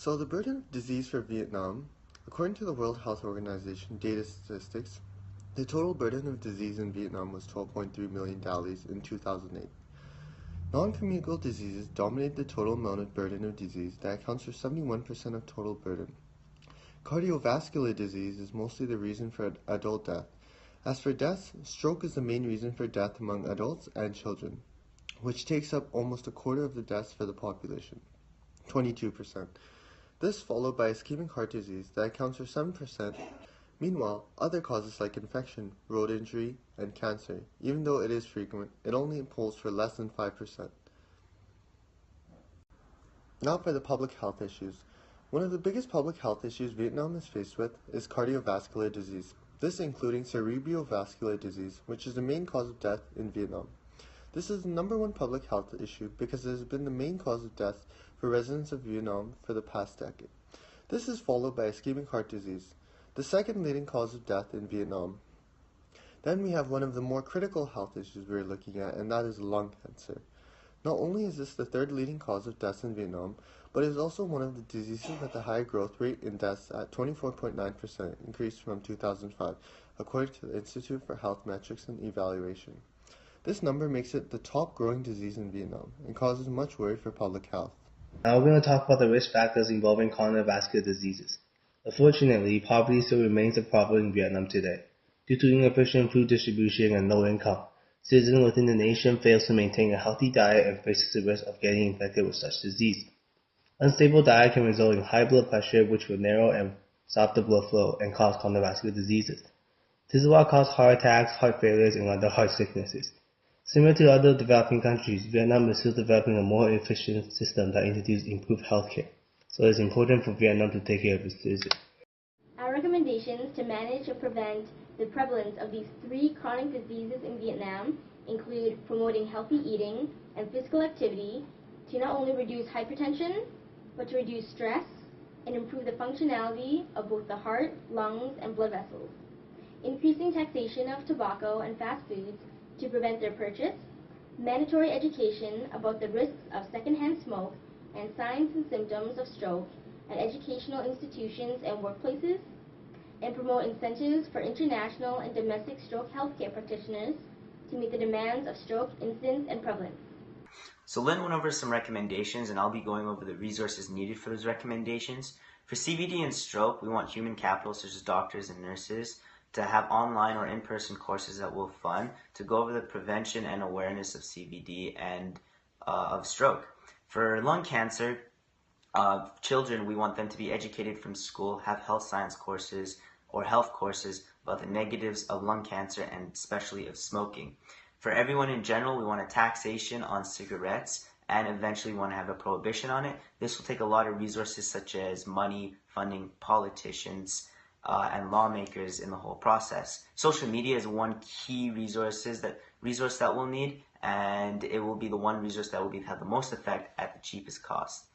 So the burden of disease for Vietnam, according to the World Health Organization data statistics, the total burden of disease in Vietnam was 12.3 million dallies in 2008. Non-communicable diseases dominate the total amount of burden of disease that accounts for 71% of total burden. Cardiovascular disease is mostly the reason for adult death. As for deaths, stroke is the main reason for death among adults and children, which takes up almost a quarter of the deaths for the population, 22%. This followed by ischemic heart disease that accounts for 7%. Meanwhile, other causes like infection, road injury, and cancer, even though it is frequent, it only polls for less than 5%. Now for the public health issues. One of the biggest public health issues Vietnam is faced with is cardiovascular disease, this including cerebrovascular disease, which is the main cause of death in Vietnam. This is the number one public health issue because it has been the main cause of death for residents of Vietnam for the past decade. This is followed by ischemic heart disease, the second leading cause of death in Vietnam. Then we have one of the more critical health issues we're looking at, and that is lung cancer. Not only is this the third leading cause of deaths in Vietnam, but it is also one of the diseases with a high growth rate in deaths at 24.9%, increased from 2005, according to the Institute for Health Metrics and Evaluation. This number makes it the top growing disease in Vietnam and causes much worry for public health. Now we're going to talk about the risk factors involving cardiovascular diseases. Unfortunately, poverty still remains a problem in Vietnam today. Due to inefficient food distribution and low income, citizens within the nation fails to maintain a healthy diet and faces the risk of getting infected with such disease. Unstable diet can result in high blood pressure, which will narrow and stop the blood flow and cause cardiovascular diseases. This is what causes heart attacks, heart failures, and other heart sicknesses. Similar to other developing countries, Vietnam is still developing a more efficient system that introduces improved healthcare. So it's important for Vietnam to take care of its citizens. Our recommendations to manage and prevent the prevalence of these three chronic diseases in Vietnam include promoting healthy eating and physical activity to not only reduce hypertension, but to reduce stress and improve the functionality of both the heart, lungs, and blood vessels. Increasing taxation of tobacco and fast foods to prevent their purchase, mandatory education about the risks of secondhand smoke and signs and symptoms of stroke at educational institutions and workplaces, and promote incentives for international and domestic stroke healthcare practitioners to meet the demands of stroke incidence and prevalence. So Lynn went over some recommendations, and I'll be going over the resources needed for those recommendations. For CVD and stroke, we want human capital such as doctors and nurses to have online or in-person courses that we'll fund to go over the prevention and awareness of CVD and of stroke. For lung cancer, children, we want them to be educated from school, have health science courses or health courses about the negatives of lung cancer and especially of smoking. For everyone in general, we want a taxation on cigarettes and eventually want to have a prohibition on it. This will take a lot of resources such as money, funding, politicians, and lawmakers in the whole process. Social media is one key resource that we'll need, and it will be the one resource that will have the most effect at the cheapest cost.